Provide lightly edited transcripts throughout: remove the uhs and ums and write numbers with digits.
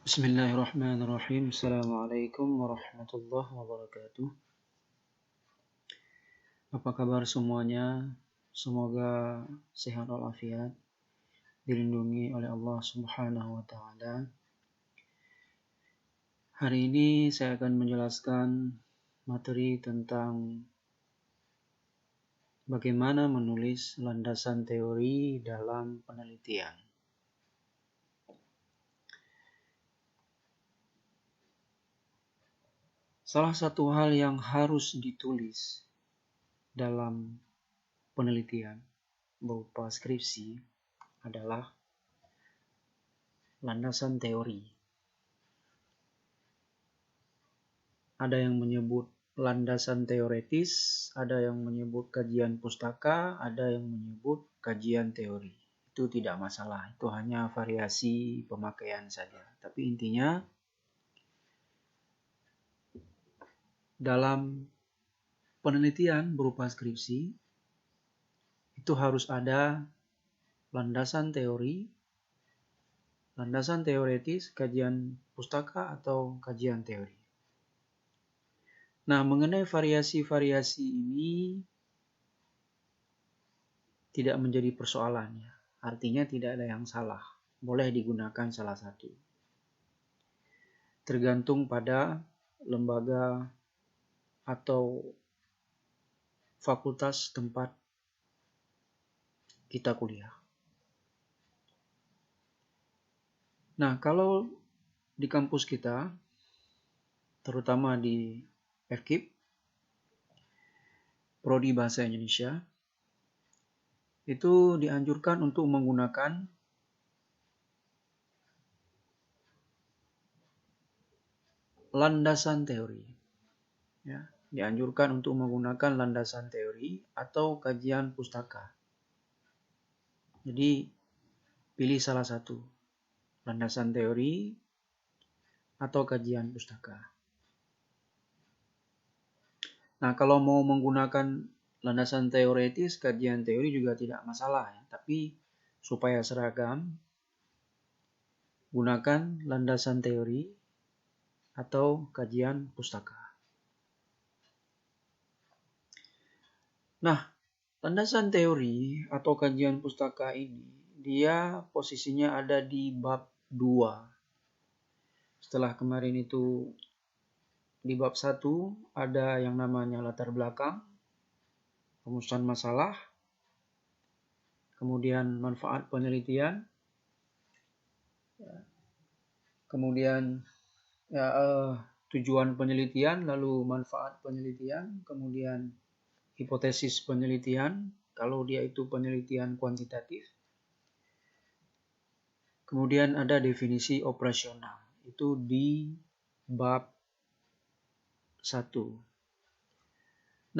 Bismillahirrahmanirrahim. Assalamualaikum warahmatullahi wabarakatuh. Apa kabar semuanya? Semoga sehat walafiat, dilindungi oleh Allah Subhanahu wa taala. Hari ini saya akan menjelaskan materi tentang bagaimana menulis landasan teori dalam penelitian. Salah satu hal yang harus ditulis dalam penelitian berupa skripsi adalah landasan teori. Ada yang menyebut landasan teoretis, ada yang menyebut kajian pustaka, ada yang menyebut kajian teori. Itu tidak masalah, itu hanya variasi pemakaian saja. Tapi intinya dalam penelitian berupa skripsi itu harus ada landasan teori, landasan teoretis, kajian pustaka atau kajian teori. Nah, mengenai variasi-variasi ini tidak menjadi persoalan ya. Artinya tidak ada yang salah. Boleh digunakan salah satu. Tergantung pada lembaga atau fakultas tempat kita kuliah. Nah, kalau di kampus kita, terutama di FKIP, Prodi Bahasa Indonesia, itu dianjurkan untuk menggunakan landasan teori. Ya, dianjurkan untuk menggunakan landasan teori atau kajian pustaka. Jadi, pilih salah satu, landasan teori atau kajian pustaka. Nah, kalau mau menggunakan landasan teoretis, kajian teori juga tidak masalah ya. Tapi supaya seragam, gunakan landasan teori atau kajian pustaka. Nah, landasan teori atau kajian pustaka ini, dia posisinya ada di bab 2. Setelah kemarin itu di bab 1 ada yang namanya latar belakang, rumusan masalah, kemudian manfaat penelitian, kemudian tujuan penelitian, lalu manfaat penelitian, kemudian hipotesis penelitian, kalau dia itu penelitian kuantitatif. Kemudian ada definisi operasional, itu di bab 1.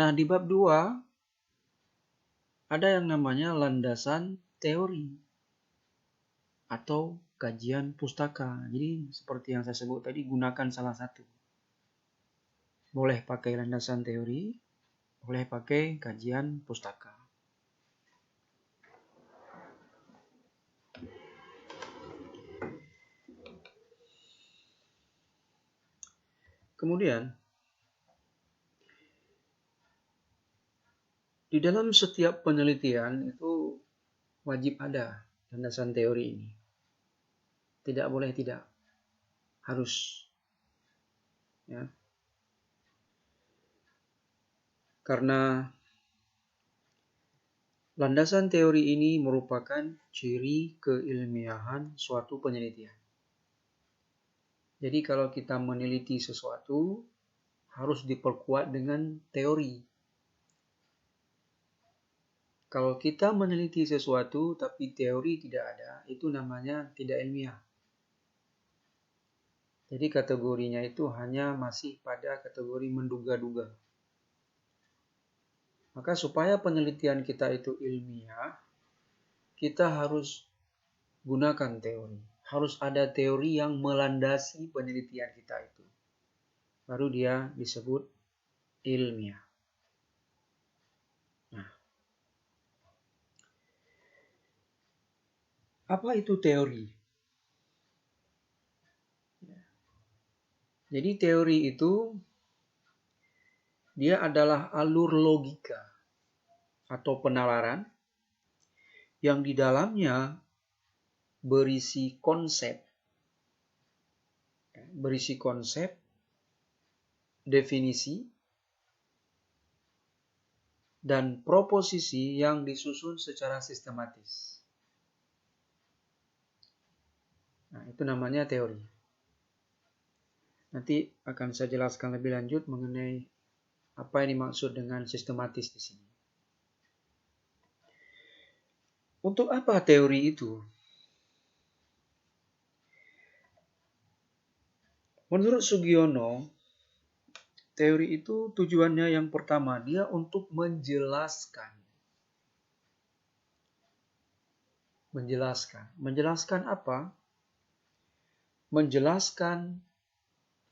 Nah, di bab 2 ada yang namanya landasan teori atau kajian pustaka. Jadi seperti yang saya sebut tadi, gunakan salah satu. Boleh pakai landasan teori, boleh pakai kajian pustaka. Kemudian, di dalam setiap penelitian itu wajib ada landasan teori ini. Tidak boleh tidak, harus. Ya. Karena landasan teori ini merupakan ciri keilmiahan suatu penelitian. Jadi kalau kita meneliti sesuatu, harus diperkuat dengan teori. Kalau kita meneliti sesuatu tapi teori tidak ada, itu namanya tidak ilmiah. Jadi kategorinya itu hanya masih pada kategori menduga-duga. Maka supaya penelitian kita itu ilmiah, kita harus gunakan teori. Harus ada teori yang melandasi penelitian kita itu. Baru dia disebut ilmiah. Nah, apa itu teori? Jadi teori itu dia adalah alur logika atau penalaran yang di dalamnya berisi konsep, definisi, dan proposisi yang disusun secara sistematis. Nah, itu namanya teori. Nanti akan saya jelaskan lebih lanjut mengenai apa yang dimaksud dengan sistematis di sini. Untuk apa teori itu? Menurut Sugiono, teori itu tujuannya yang pertama, dia untuk menjelaskan. Menjelaskan apa? Menjelaskan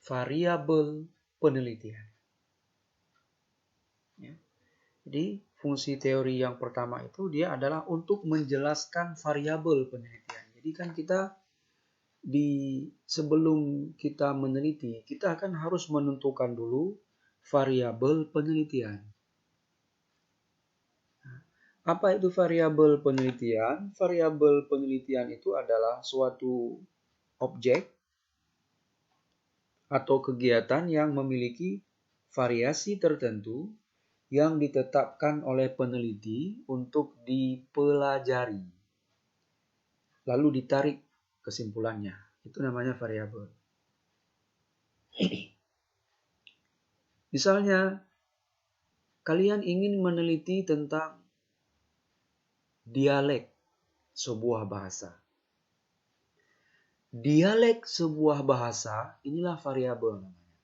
variabel penelitian. Ya. Jadi fungsi teori yang pertama itu dia adalah untuk menjelaskan variabel penelitian. Jadi kan kita sebelum kita meneliti, kita akan harus menentukan dulu variabel penelitian. Apa itu variabel penelitian? Variabel penelitian itu adalah suatu objek atau kegiatan yang memiliki variasi tertentu yang ditetapkan oleh peneliti untuk dipelajari. Lalu ditarik kesimpulannya. Itu namanya variabel. Misalnya, kalian ingin meneliti tentang dialek sebuah bahasa. Dialek sebuah bahasa, inilah variabel namanya.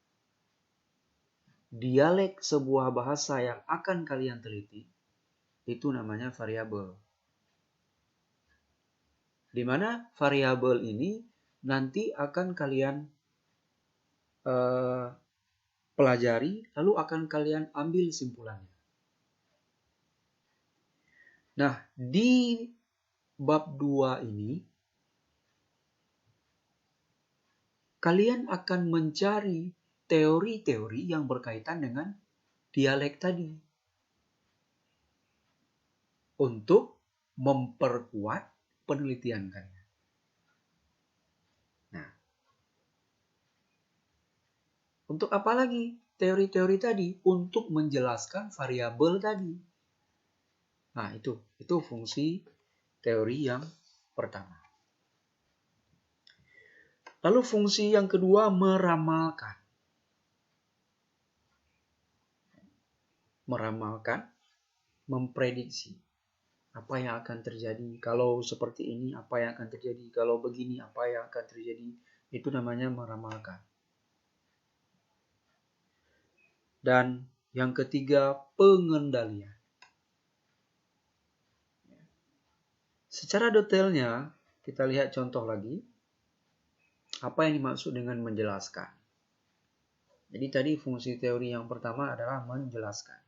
Dialek sebuah bahasa yang akan kalian teliti, itu namanya variabel. Di mana variabel ini nanti akan kalian pelajari, lalu akan kalian ambil simpulannya. Nah, di bab 2 ini, kalian akan mencari teori-teori yang berkaitan dengan dialek tadi. Untuk memperkuat penelitian kalian. Nah, untuk apa lagi teori-teori tadi? Untuk menjelaskan variabel tadi. Nah, itu fungsi teori yang pertama. Lalu fungsi yang kedua, meramalkan. Meramalkan, memprediksi. Apa yang akan terjadi kalau seperti ini, apa yang akan terjadi kalau begini, apa yang akan terjadi. Itu namanya meramalkan. Dan yang ketiga, pengendalian. Secara detailnya, kita lihat contoh lagi. Apa yang dimaksud dengan menjelaskan? Jadi tadi fungsi teori yang pertama adalah menjelaskan.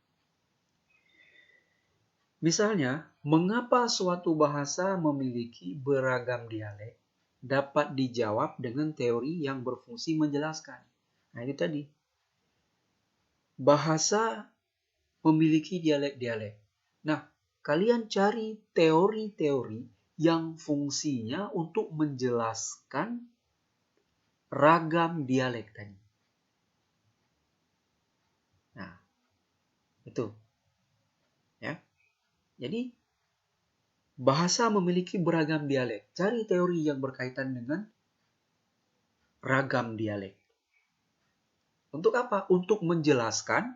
Misalnya, mengapa suatu bahasa memiliki beragam dialek dapat dijawab dengan teori yang berfungsi menjelaskan. Nah, itu tadi. Bahasa memiliki dialek-dialek. Nah, kalian cari teori-teori yang fungsinya untuk menjelaskan ragam dialek tadi. Nah, itu. Ya. Jadi, bahasa memiliki beragam dialek. Cari teori yang berkaitan dengan ragam dialek. Untuk apa? Untuk menjelaskan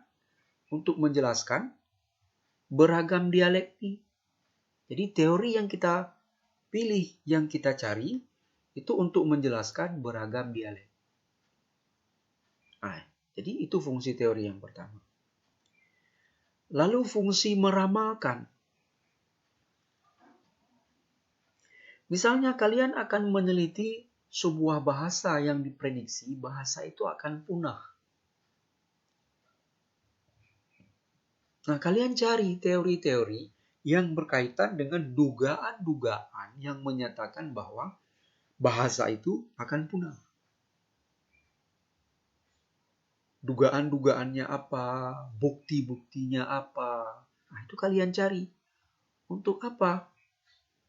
beragam dialek ini. Jadi teori yang kita pilih, yang kita cari, itu untuk menjelaskan beragam dialek. Nah, jadi itu fungsi teori yang pertama. Lalu fungsi meramalkan. Misalnya kalian akan meneliti sebuah bahasa yang diprediksi bahasa itu akan punah. Nah, kalian cari teori-teori yang berkaitan dengan dugaan-dugaan yang menyatakan bahwa bahasa itu akan punah. dugaan-dugaannya apa, bukti-buktinya apa. Nah, itu kalian cari. Untuk apa?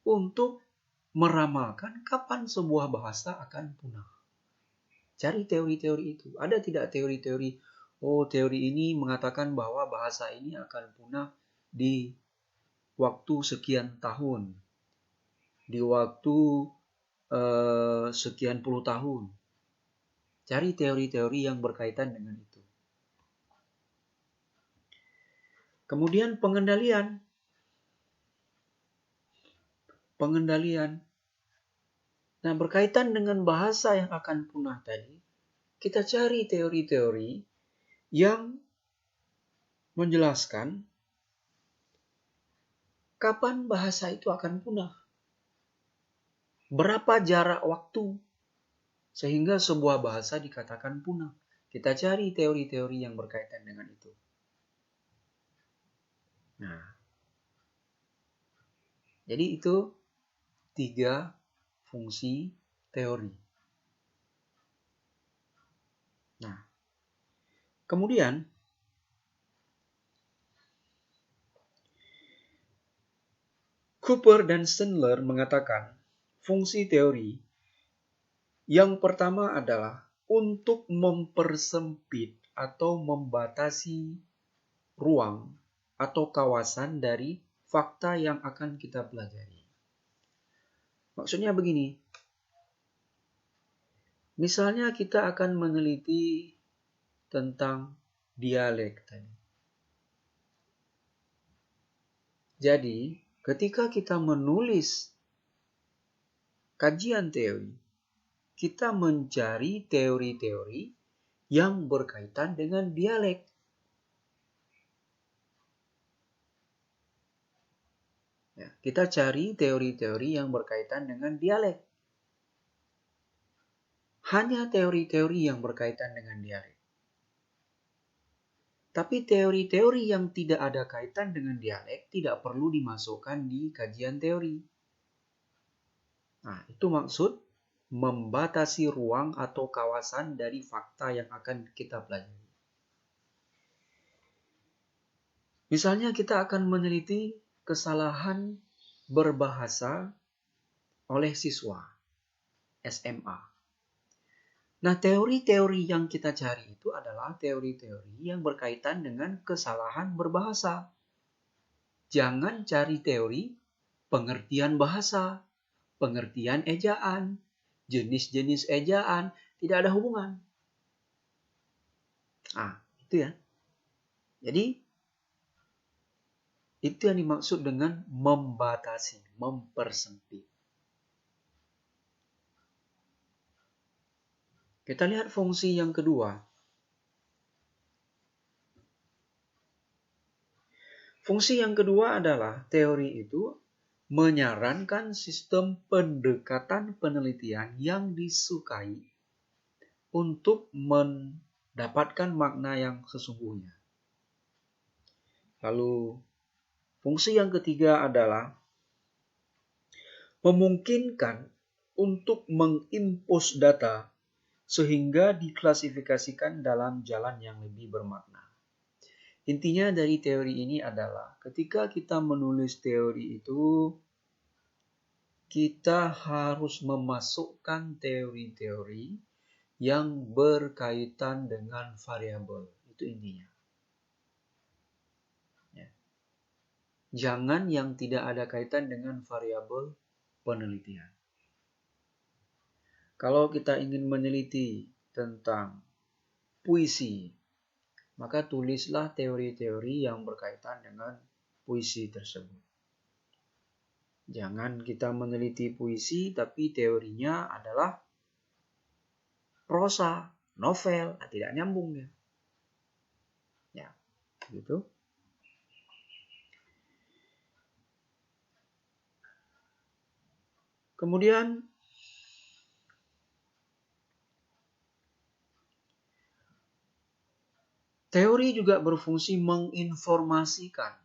Untuk meramalkan kapan sebuah bahasa akan punah. Cari teori-teori itu. Ada tidak teori-teori, teori ini mengatakan bahwa bahasa ini akan punah di waktu sekian tahun, di waktu sekian puluh tahun. Cari teori-teori yang berkaitan dengan itu. Kemudian pengendalian. Nah, berkaitan dengan bahasa yang akan punah tadi, kita cari teori-teori yang menjelaskan kapan bahasa itu akan punah. Berapa jarak waktu sehingga sebuah bahasa dikatakan punah. Kita cari teori-teori yang berkaitan dengan itu. Nah, jadi itu 3 fungsi teori. Nah, kemudian Cooper dan Sandler mengatakan fungsi teori yang pertama adalah untuk mempersempit atau membatasi ruang atau kawasan dari fakta yang akan kita pelajari. Maksudnya begini, misalnya kita akan meneliti tentang dialek tadi. Jadi, ketika kita menulis kajian teori, kita mencari teori-teori yang berkaitan dengan dialek. Ya, kita cari teori-teori yang berkaitan dengan dialek. Hanya teori-teori yang berkaitan dengan dialek. Tapi teori-teori yang tidak ada kaitan dengan dialek tidak perlu dimasukkan di kajian teori. Nah, itu maksud membatasi ruang atau kawasan dari fakta yang akan kita pelajari. Misalnya kita akan meneliti kesalahan berbahasa oleh siswa SMA. Nah, teori-teori yang kita cari itu adalah teori-teori yang berkaitan dengan kesalahan berbahasa. Jangan cari teori pengertian bahasa, pengertian ejaan, jenis-jenis ejaan, tidak ada hubungan. Nah, itu ya. Jadi, itu yang dimaksud dengan membatasi, mempersempit. Kita lihat fungsi yang kedua. Fungsi yang kedua adalah teori itu menyarankan sistem pendekatan penelitian yang disukai untuk mendapatkan makna yang sesungguhnya. Lalu, fungsi yang ketiga adalah memungkinkan untuk mengimpos data sehingga diklasifikasikan dalam jalan yang lebih bermakna. Intinya dari teori ini adalah ketika kita menulis teori itu, kita harus memasukkan teori-teori yang berkaitan dengan variabel. Itu intinya. Ya. Jangan yang tidak ada kaitan dengan variabel penelitian. Kalau kita ingin meneliti tentang puisi, maka tulislah teori-teori yang berkaitan dengan puisi tersebut. Jangan kita meneliti puisi tapi teorinya adalah prosa, novel, tidak nyambung ya. Ya, gitu. Kemudian teori juga berfungsi menginformasikan.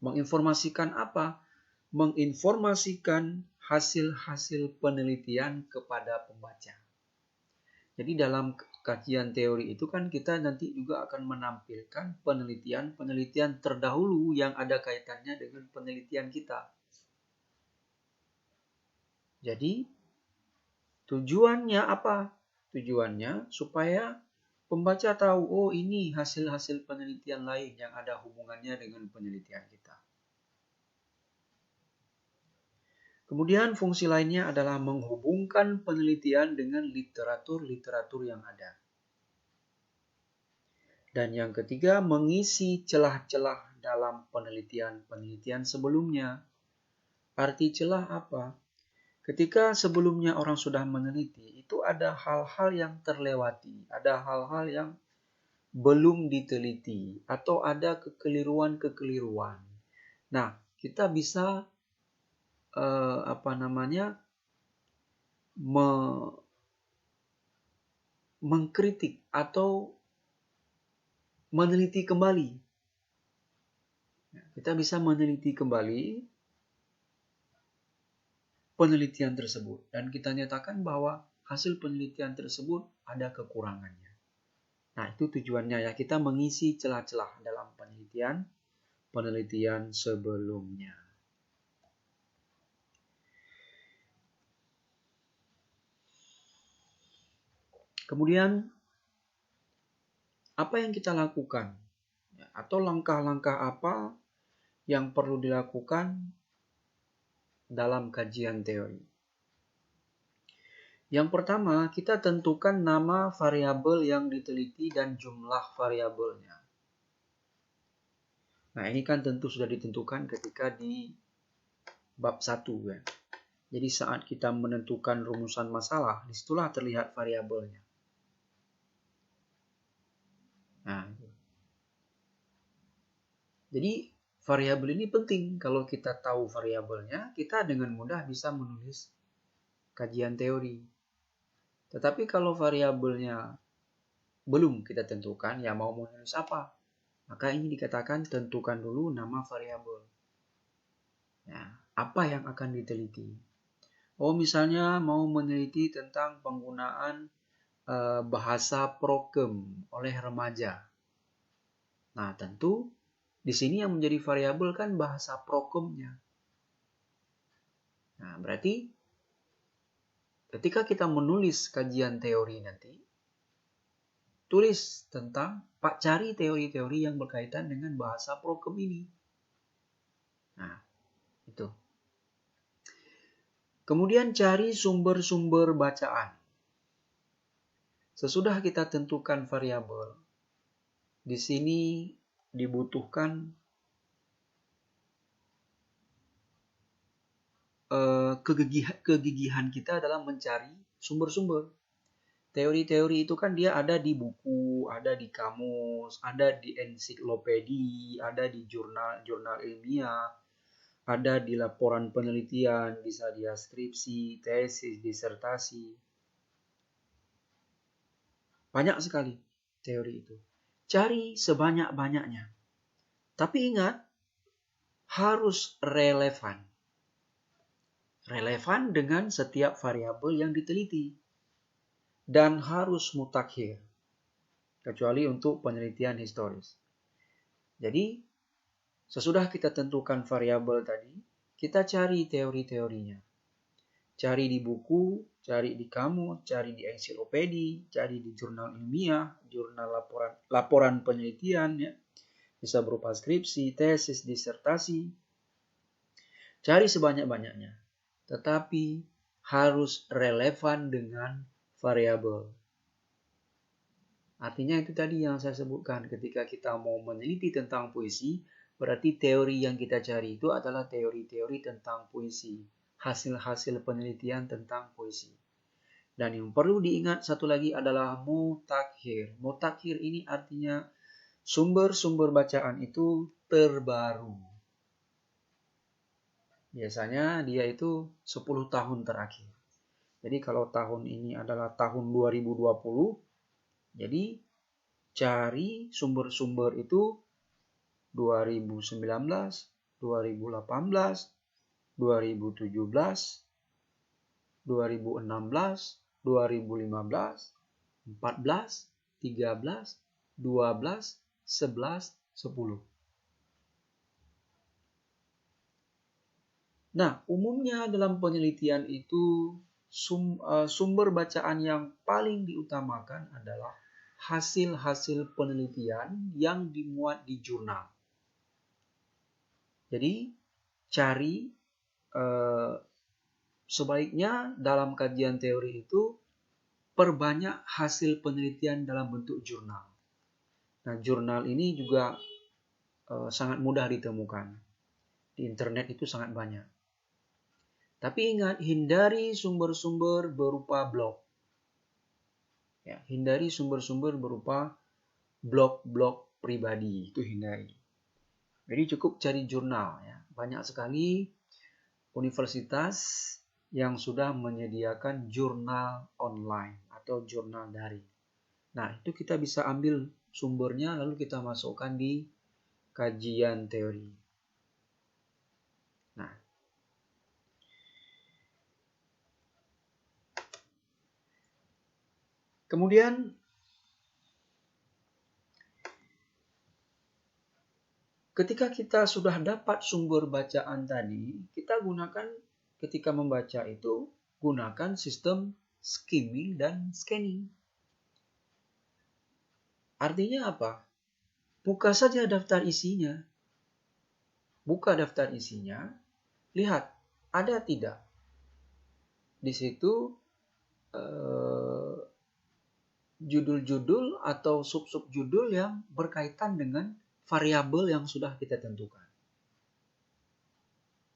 Menginformasikan apa? Menginformasikan hasil-hasil penelitian kepada pembaca. Jadi dalam kajian teori itu kan kita nanti juga akan menampilkan penelitian-penelitian terdahulu yang ada kaitannya dengan penelitian kita. Jadi tujuannya apa? Tujuannya supaya pembaca tahu, oh ini hasil-hasil penelitian lain yang ada hubungannya dengan penelitian kita. Kemudian fungsi lainnya adalah menghubungkan penelitian dengan literatur-literatur yang ada. Dan yang ketiga, mengisi celah-celah dalam penelitian-penelitian sebelumnya. Arti celah apa? Ketika sebelumnya orang sudah meneliti, itu ada hal-hal yang terlewati, ada hal-hal yang belum diteliti, atau ada kekeliruan-kekeliruan. Nah, kita bisa mengkritik atau meneliti kembali. Kita bisa meneliti kembali penelitian tersebut dan kita nyatakan bahwa hasil penelitian tersebut ada kekurangannya. Nah, itu tujuannya ya, kita mengisi celah-celah dalam penelitian sebelumnya. Kemudian, apa yang kita lakukan? Atau langkah-langkah apa yang perlu dilakukan dalam kajian teori? Yang pertama, kita tentukan nama variabel yang diteliti dan jumlah variabelnya. Nah, ini kan tentu sudah ditentukan ketika di bab 1 ya. Jadi saat kita menentukan rumusan masalah, disitulah terlihat variabelnya. Nah, jadi variabel ini penting. Kalau kita tahu variabelnya, kita dengan mudah bisa menulis kajian teori. Tetapi kalau variabelnya belum kita tentukan, ya mau menulis apa? Maka ini dikatakan tentukan dulu nama variabel. Nah, apa yang akan diteliti? Oh, misalnya mau meneliti tentang penggunaan bahasa prokem oleh remaja. Nah, tentu di sini yang menjadi variabel kan bahasa prokemnya. Nah, berarti ketika kita menulis kajian teori nanti, tulis tentang, cari teori-teori yang berkaitan dengan bahasa prokem ini. Nah, itu. Kemudian cari sumber-sumber bacaan. Sesudah kita tentukan variabel, di sini dibutuhkan kegigihan kita dalam mencari sumber-sumber. Teori-teori itu kan dia ada di buku, ada di kamus, ada di ensiklopedi, ada di jurnal ilmiah, ada di laporan penelitian, bisa di skripsi, tesis, disertasi. Banyak sekali teori itu. Cari sebanyak-banyaknya. Tapi ingat, harus relevan. Relevan dengan setiap variabel yang diteliti. Dan harus mutakhir. Kecuali untuk penelitian historis. Jadi, sesudah kita tentukan variabel tadi, kita cari teori-teorinya. Cari di buku, cari di kamus, cari di ensiklopedi, cari di jurnal ilmiah, jurnal laporan penelitian, ya. Bisa berupa skripsi, tesis, disertasi. Cari sebanyak-banyaknya. Tetapi harus relevan dengan variabel. Artinya itu tadi yang saya sebutkan, ketika kita mau meneliti tentang puisi, berarti teori yang kita cari itu adalah teori-teori tentang puisi, hasil-hasil penelitian tentang puisi. Dan yang perlu diingat satu lagi adalah mutakhir. Mutakhir ini artinya sumber-sumber bacaan itu terbaru. Biasanya dia itu 10 tahun terakhir. Jadi kalau tahun ini adalah tahun 2020, jadi cari sumber-sumber itu 2019, 2018, 2017, 2016, 2015, 14, 13, 12, 11, 10. Nah, umumnya dalam penelitian itu sumber bacaan yang paling diutamakan adalah hasil-hasil penelitian yang dimuat di jurnal. Jadi, cari sebaiknya dalam kajian teori itu perbanyak hasil penelitian dalam bentuk jurnal. Nah, jurnal ini juga sangat mudah ditemukan. Di internet itu sangat banyak. Tapi ingat, hindari sumber-sumber berupa blog. Ya, hindari sumber-sumber berupa blog-blog pribadi, itu hindari. Jadi cukup cari jurnal. Ya. Banyak sekali universitas yang sudah menyediakan jurnal online atau jurnal daring. Nah, itu kita bisa ambil sumbernya lalu kita masukkan di kajian teori. Nah, kemudian ketika kita sudah dapat sumber bacaan tadi, kita gunakan ketika membaca itu gunakan sistem skimming dan scanning. Artinya apa? Buka saja daftar isinya. Buka daftar isinya, lihat ada tidak di situ judul-judul atau sub-sub judul yang berkaitan dengan variabel yang sudah kita tentukan.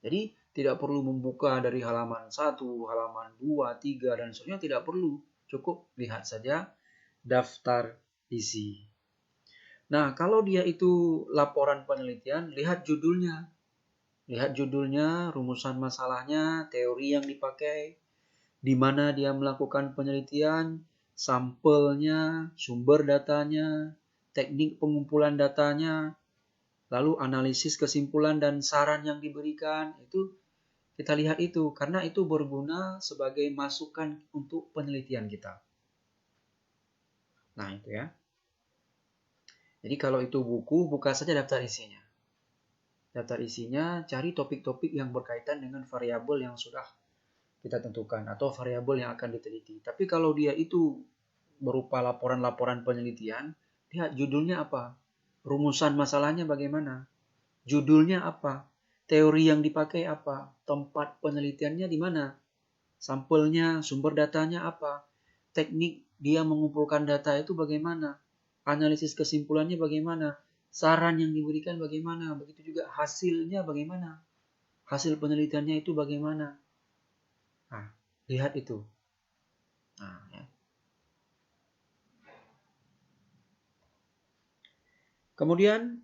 Jadi tidak perlu membuka dari halaman 1, halaman 2, 3, dan seterusnya, tidak perlu. Cukup lihat saja daftar isi. Nah, kalau dia itu laporan penelitian, lihat judulnya. Lihat judulnya, rumusan masalahnya, teori yang dipakai, di mana dia melakukan penelitian, sampelnya, sumber datanya, teknik pengumpulan datanya, lalu analisis kesimpulan dan saran yang diberikan. Itu kita lihat itu, karena itu berguna sebagai masukan untuk penelitian kita. Nah, itu ya. Jadi kalau itu buku, buka saja daftar isinya. Daftar isinya, cari topik-topik yang berkaitan dengan variabel yang sudah kita tentukan atau variabel yang akan diteliti. Tapi kalau dia itu berupa laporan-laporan penelitian, lihat judulnya apa, rumusan masalahnya bagaimana, judulnya apa, teori yang dipakai apa, tempat penelitiannya di mana, sampelnya, sumber datanya apa, teknik dia mengumpulkan data itu bagaimana, analisis kesimpulannya bagaimana, saran yang diberikan bagaimana, begitu juga hasilnya bagaimana, hasil penelitiannya itu bagaimana. Nah, lihat itu. Nah, ya. Kemudian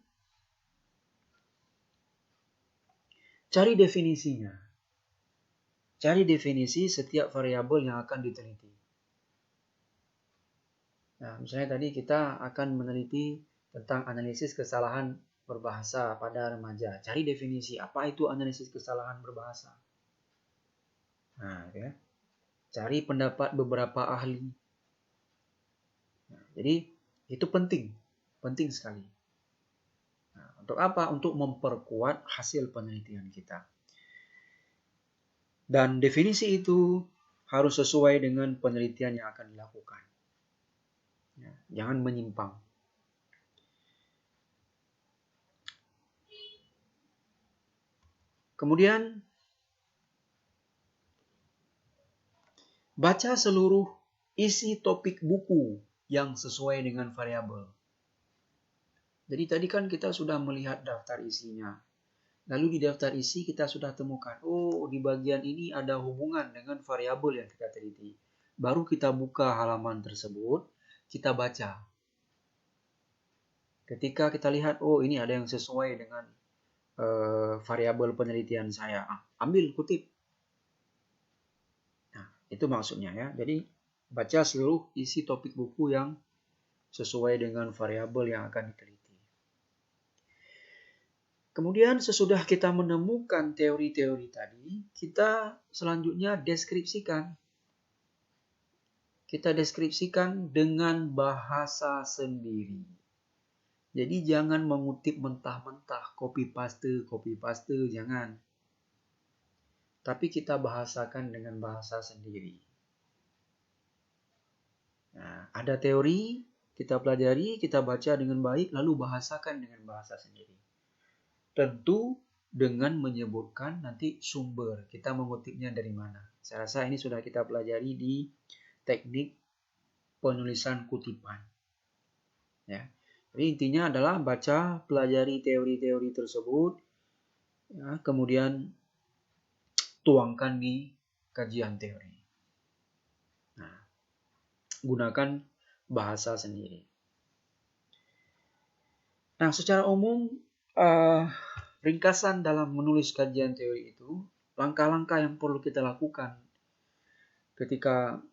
cari definisinya. Cari definisi setiap variabel yang akan diteliti. Nah, misalnya tadi kita akan meneliti tentang analisis kesalahan berbahasa pada remaja. Cari definisi apa itu analisis kesalahan berbahasa. Nah, ya. Cari pendapat beberapa ahli. Nah, jadi itu penting sekali. Nah, untuk apa? Untuk memperkuat hasil penelitian kita. Dan definisi itu harus sesuai dengan penelitian yang akan dilakukan. Ya, jangan menyimpang. Kemudian baca seluruh isi topik buku yang sesuai dengan variabel. Jadi tadi kan kita sudah melihat daftar isinya. Lalu di daftar isi kita sudah temukan, oh di bagian ini ada hubungan dengan variabel yang kita teliti. Baru kita buka halaman tersebut, kita baca. Ketika kita lihat, oh ini ada yang sesuai dengan variabel penelitian saya, ambil, kutip. Nah, itu maksudnya ya. Jadi baca seluruh isi topik buku yang sesuai dengan variabel yang akan diteliti. Kemudian sesudah kita menemukan teori-teori tadi, kita selanjutnya deskripsikan. kita deskripsikan dengan bahasa sendiri. Jadi jangan mengutip mentah-mentah, copy paste, jangan. Tapi kita bahasakan dengan bahasa sendiri. Nah, ada teori, kita pelajari, kita baca dengan baik, lalu bahasakan dengan bahasa sendiri. Tentu dengan menyebutkan nanti sumber, kita mengutipnya dari mana. Saya rasa ini sudah kita pelajari di teknik penulisan kutipan. Ya. Jadi intinya adalah baca, pelajari teori-teori tersebut, ya, kemudian tuangkan di kajian teori. Nah, gunakan bahasa sendiri. Nah, secara umum, ringkasan dalam menulis kajian teori itu, langkah-langkah yang perlu kita lakukan ketika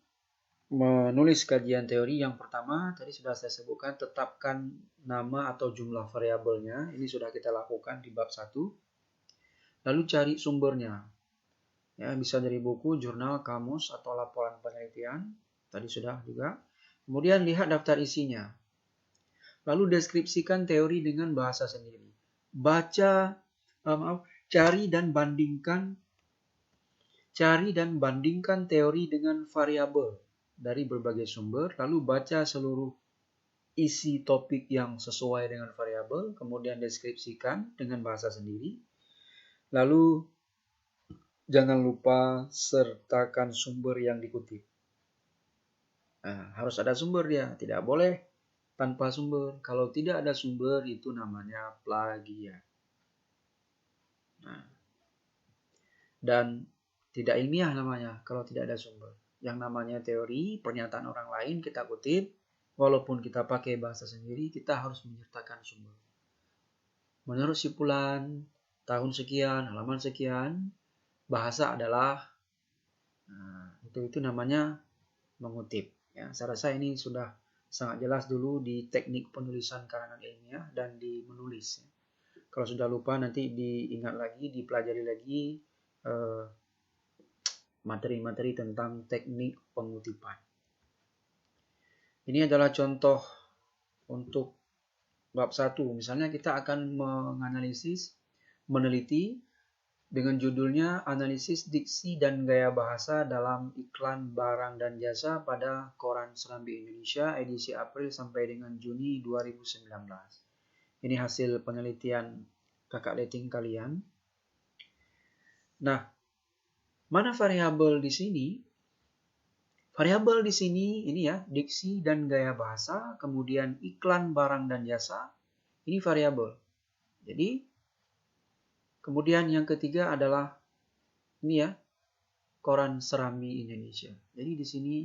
menulis kajian teori. Yang pertama, tadi sudah saya sebutkan, tetapkan nama atau jumlah variabelnya. Ini sudah kita lakukan di bab 1. Lalu cari sumbernya. Ya, bisa dari buku, jurnal, kamus, atau laporan penelitian. Tadi sudah juga. Kemudian lihat daftar isinya. Lalu deskripsikan teori dengan bahasa sendiri. Cari dan bandingkan teori dengan variabel dari berbagai sumber, lalu baca seluruh isi topik yang sesuai dengan variabel, kemudian deskripsikan dengan bahasa sendiri. Lalu jangan lupa sertakan sumber yang dikutip. Nah, harus ada sumber dia, tidak boleh tanpa sumber. Kalau tidak ada sumber, itu namanya plagiat. Nah, dan tidak ilmiah namanya kalau tidak ada sumber. Yang namanya teori, pernyataan orang lain kita kutip, walaupun kita pakai bahasa sendiri, kita harus menyertakan sumber. Menurut si Fulan, tahun sekian, halaman sekian, bahasa adalah, itu namanya mengutip. Ya, saya rasa ini sudah sangat jelas dulu di teknik penulisan karangan ilmiah dan di menulis. Kalau sudah lupa nanti diingat lagi, dipelajari lagi materi-materi tentang teknik pengutipan. Ini adalah contoh untuk bab 1. Misalnya kita akan meneliti dengan judulnya Analisis Diksi dan Gaya Bahasa dalam Iklan Barang dan Jasa pada Koran Serambi Indonesia edisi April sampai dengan Juni 2019. Ini hasil penelitian kakak letting kalian. Nah, mana variabel di sini? Variabel di sini ini ya, diksi dan gaya bahasa, kemudian iklan barang dan jasa. Ini variabel. Jadi kemudian yang ketiga adalah ini ya, Koran Serambi Indonesia. Jadi di sini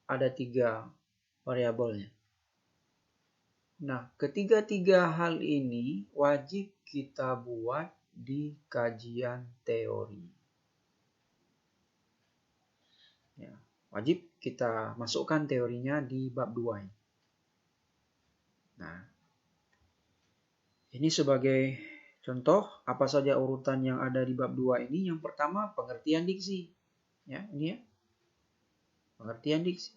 ada 3 variabelnya. Nah, ketiga-tiga hal ini wajib kita buat di kajian teori. Ya, wajib kita masukkan teorinya di bab 2 ini. Nah, ini sebagai contoh apa saja urutan yang ada di bab 2 ini. Yang pertama, pengertian diksi. Ya, ini ya. Pengertian diksi.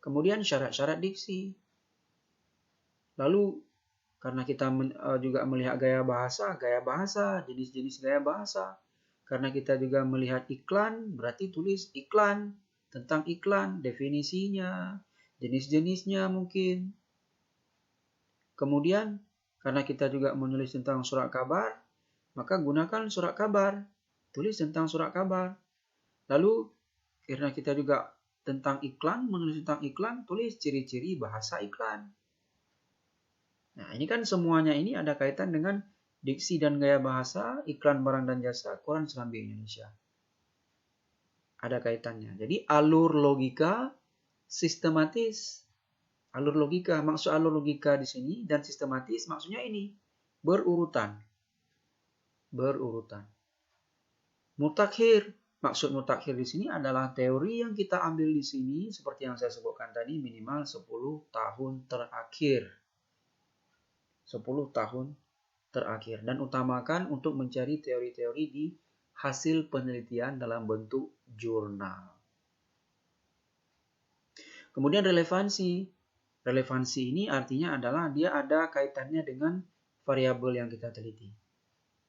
Kemudian syarat-syarat diksi. Lalu karena kita juga melihat gaya bahasa, jenis-jenis gaya bahasa. Karena kita juga melihat iklan, berarti tulis iklan, tentang iklan, definisinya, jenis-jenisnya mungkin. Kemudian karena kita juga menulis tentang surat kabar, maka gunakan surat kabar, tulis tentang surat kabar. Lalu karena kita juga tentang iklan, menulis tentang iklan, tulis ciri-ciri bahasa iklan. Nah, ini kan semuanya ini ada kaitan dengan diksi dan gaya bahasa, iklan barang dan jasa, Koran Serambi Indonesia. Ada kaitannya. Jadi alur logika sistematis. Alur logika, maksud alur logika di sini dan sistematis maksudnya ini, berurutan. Berurutan. Mutakhir, maksud mutakhir di sini adalah teori yang kita ambil di sini seperti yang saya sebutkan tadi minimal 10 tahun terakhir. 10 tahun terakhir dan utamakan untuk mencari teori-teori di hasil penelitian dalam bentuk jurnal. Kemudian relevansi. Relevansi ini artinya adalah dia ada kaitannya dengan variabel yang kita teliti.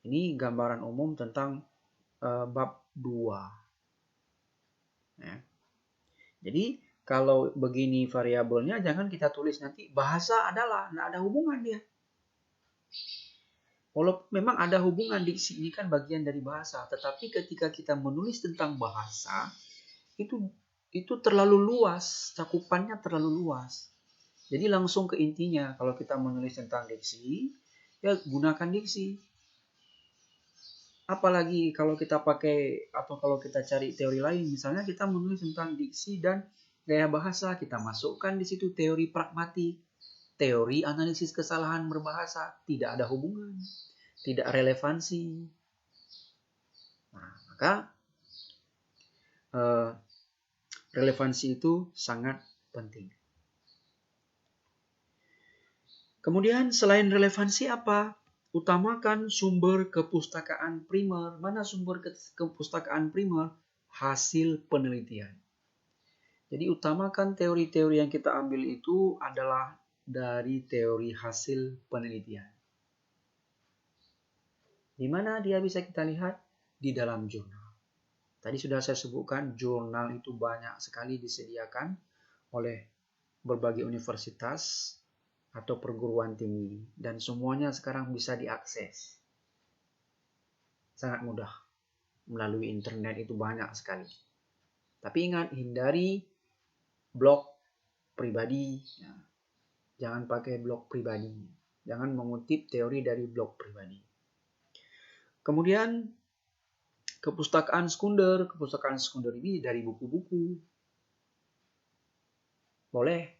Ini gambaran umum tentang bab 2. Ya. Jadi kalau begini variabelnya jangan kita tulis nanti bahasa adalah, nggak ada hubungan dia. Walaupun memang ada hubungan, diksi ini kan bagian dari bahasa, tetapi ketika kita menulis tentang bahasa itu terlalu luas, cakupannya terlalu luas. Jadi langsung ke intinya. Kalau kita menulis tentang diksi, ya gunakan diksi. Apalagi kalau kita pakai atau kalau kita cari teori lain, misalnya kita menulis tentang diksi dan gaya bahasa, kita masukkan di situ teori pragmatik, teori analisis kesalahan berbahasa, tidak ada hubungan, tidak relevansi. Nah, maka relevansi itu sangat penting. Kemudian selain relevansi apa? Utamakan sumber kepustakaan primer. Mana sumber kepustakaan primer? Hasil penelitian. Jadi utamakan teori-teori yang kita ambil itu adalah dari teori hasil penelitian. Di mana dia bisa kita lihat? Di dalam jurnal. Tadi sudah saya sebutkan, jurnal itu banyak sekali disediakan oleh berbagai universitas atau perguruan tinggi, dan semuanya sekarang bisa diakses. Sangat mudah. Melalui internet itu banyak sekali. Tapi ingat, hindari blog pribadi. Ya. Jangan pakai blog pribadi. Jangan mengutip teori dari blog pribadi. Kemudian kepustakaan sekunder. Kepustakaan sekunder ini dari buku-buku. Boleh.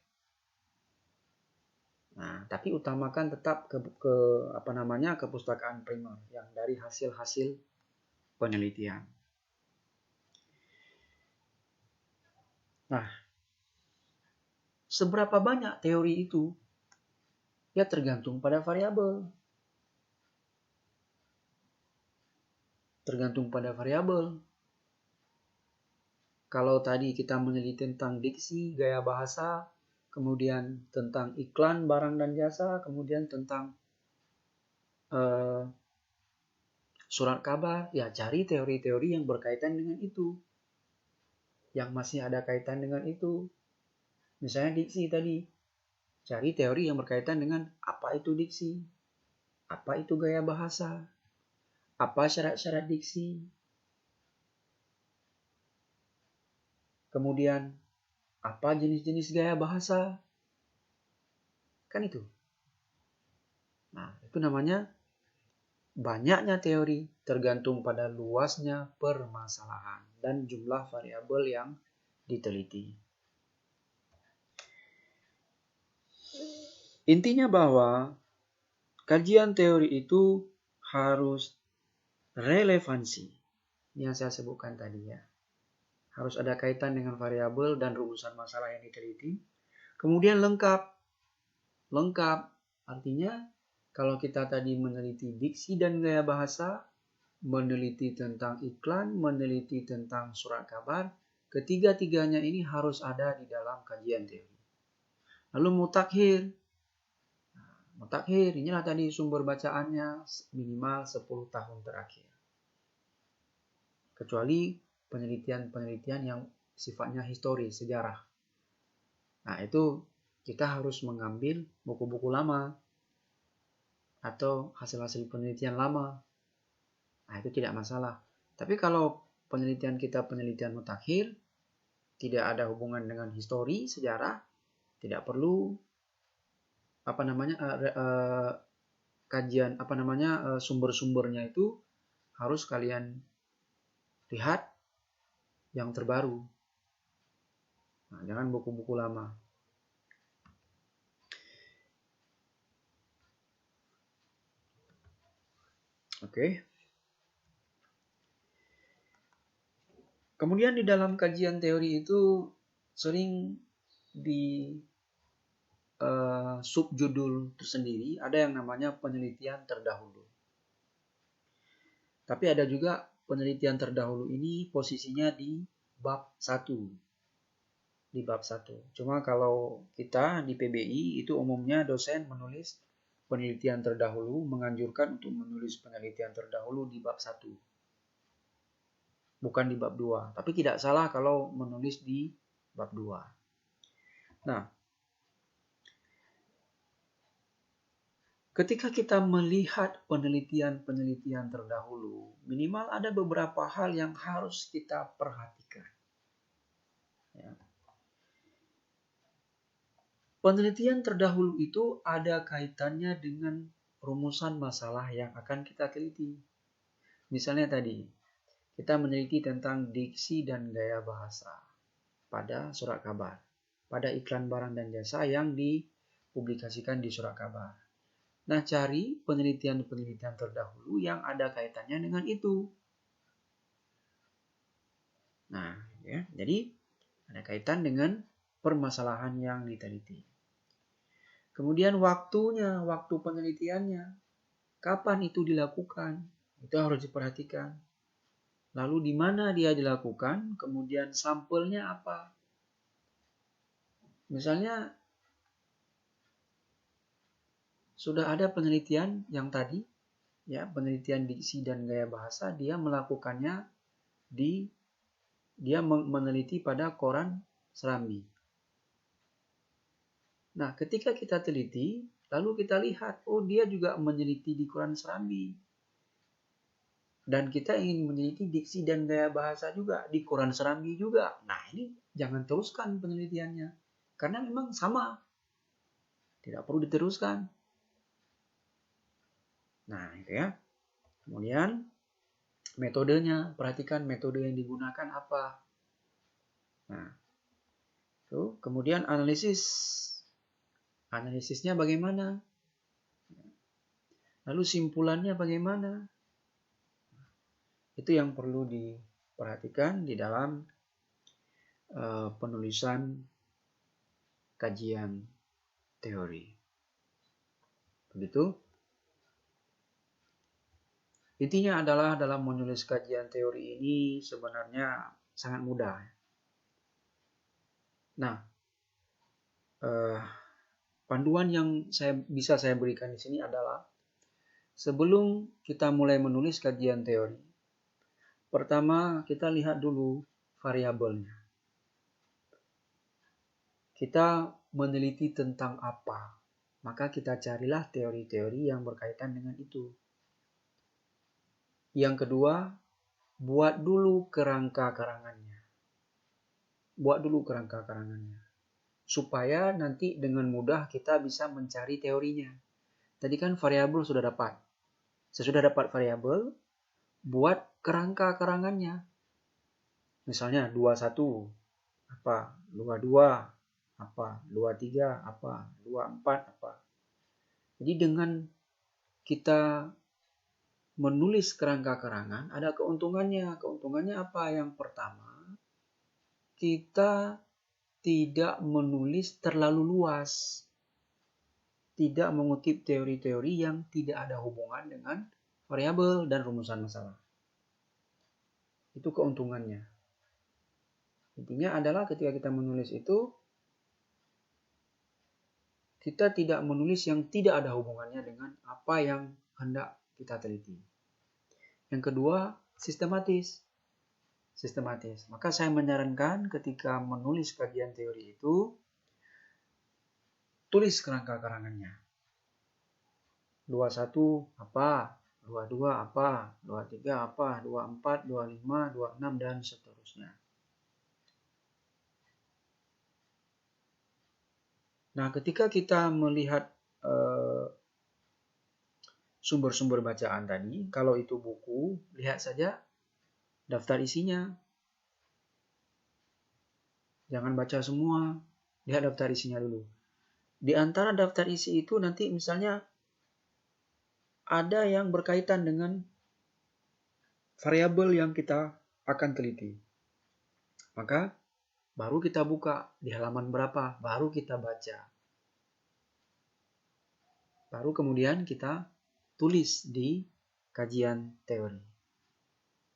Nah, tapi utamakan tetap kepustakaan primer yang dari hasil-hasil penelitian. Nah, seberapa banyak teori itu? Ya tergantung pada variabel. Tergantung pada variabel. Kalau tadi kita meneliti tentang diksi, gaya bahasa, kemudian tentang iklan, barang dan jasa, kemudian tentang surat kabar, ya cari teori-teori yang berkaitan dengan itu. Yang masih ada kaitan dengan itu. Misalnya diksi tadi. Cari teori yang berkaitan dengan apa itu diksi, apa itu gaya bahasa, apa syarat-syarat diksi. Kemudian, apa jenis-jenis gaya bahasa. Kan itu. Nah, itu namanya banyaknya teori tergantung pada luasnya permasalahan dan jumlah variabel yang diteliti. Intinya bahwa kajian teori itu harus relevansi. Yang saya sebutkan tadi ya. Harus ada kaitan dengan variabel dan rumusan masalah yang diteliti. Kemudian lengkap. Lengkap artinya kalau kita tadi meneliti diksi dan gaya bahasa, meneliti tentang iklan, meneliti tentang surat kabar, ketiga-tiganya ini harus ada di dalam kajian teori. Lalu mutakhir. Mutakhir, inilah tadi sumber bacaannya minimal 10 tahun terakhir. Kecuali penelitian-penelitian yang sifatnya historis, sejarah. Nah, itu kita harus mengambil buku-buku lama atau hasil-hasil penelitian lama. Nah, itu tidak masalah. Tapi kalau penelitian kita penelitian mutakhir, tidak ada hubungan dengan histori, sejarah, tidak perlu kajian sumber-sumbernya itu harus kalian lihat yang terbaru. Nah, jangan buku-buku lama. Oke. Kemudian di dalam kajian teori itu sering di subjudul tersendiri ada yang namanya penelitian terdahulu. Tapi ada juga penelitian terdahulu ini posisinya di bab 1. di bab 1. Cuma kalau kita di PBI itu umumnya dosen menulis penelitian terdahulu, menganjurkan untuk menulis penelitian terdahulu di bab 1. Bukan di bab 2. Tapi tidak salah kalau menulis di bab 2. Nah, ketika kita melihat penelitian-penelitian terdahulu, minimal ada beberapa hal yang harus kita perhatikan. Ya. Penelitian terdahulu itu ada kaitannya dengan rumusan masalah yang akan kita teliti. Misalnya tadi, kita meneliti tentang diksi dan gaya bahasa pada surat kabar, pada iklan barang dan jasa yang dipublikasikan di surat kabar. Nah, cari penelitian-penelitian terdahulu yang ada kaitannya dengan itu. Nah, ya, jadi ada kaitan dengan permasalahan yang diteliti. Kemudian waktunya, waktu penelitiannya, kapan itu dilakukan, itu harus diperhatikan. Lalu di mana dia dilakukan, kemudian sampelnya apa. Misalnya, sudah ada penelitian yang tadi, ya, penelitian diksi dan gaya bahasa, dia melakukannya dia meneliti pada koran Serambi. Nah, ketika kita teliti, lalu kita lihat, oh dia juga meneliti di koran Serambi. Dan kita ingin meneliti diksi dan gaya bahasa juga di koran Serambi juga. Nah, ini jangan teruskan penelitiannya. Karena memang sama. Tidak perlu diteruskan. Nah, itu ya. Kemudian, metodenya. Perhatikan metode yang digunakan apa. Nah, itu. Kemudian analisis. Analisisnya bagaimana? Lalu simpulannya bagaimana? Itu yang perlu diperhatikan di dalam penulisan kajian teori. Begitu? Intinya adalah dalam menulis kajian teori ini sebenarnya sangat mudah. Nah, panduan yang bisa saya berikan di sini adalah sebelum kita mulai menulis kajian teori, pertama kita lihat dulu variabelnya. Kita meneliti tentang apa, maka kita carilah teori-teori yang berkaitan dengan itu. Yang kedua, buat dulu kerangka karangannya. Supaya nanti dengan mudah kita bisa mencari teorinya. Tadi kan variabel sudah dapat. Sesudah dapat variabel, buat kerangka karangannya. Misalnya 21 apa, 22 apa, 23 apa, 24 apa. Jadi dengan kita menulis kerangka karangan ada keuntungannya. Keuntungannya apa? Yang pertama, kita tidak menulis terlalu luas. Tidak mengutip teori-teori yang tidak ada hubungan dengan variabel dan rumusan masalah. Itu keuntungannya. Intinya adalah ketika kita menulis itu, kita tidak menulis yang tidak ada hubungannya dengan apa yang hendak kita teliti. Yang kedua, sistematis. Maka saya menyarankan ketika menulis kajian teori itu, tulis kerangka karangannya. 21 apa, 22 apa, 23 apa, 24, 25, 26, dan seterusnya. Nah, ketika kita melihat sumber-sumber bacaan tadi, kalau itu buku, lihat saja daftar isinya. Jangan baca semua, lihat daftar isinya dulu. Di antara daftar isi itu nanti misalnya ada yang berkaitan dengan variabel yang kita akan teliti. Maka baru kita buka di halaman berapa, baru kita baca. Baru kemudian kita tulis di kajian teori.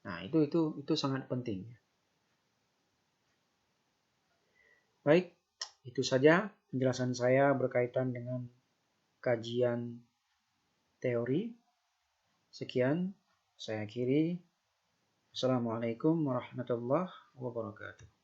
Nah, itu sangat penting. Baik, itu saja penjelasan saya berkaitan dengan kajian teori. Sekian, saya akhiri. Assalamualaikum warahmatullahi wabarakatuh.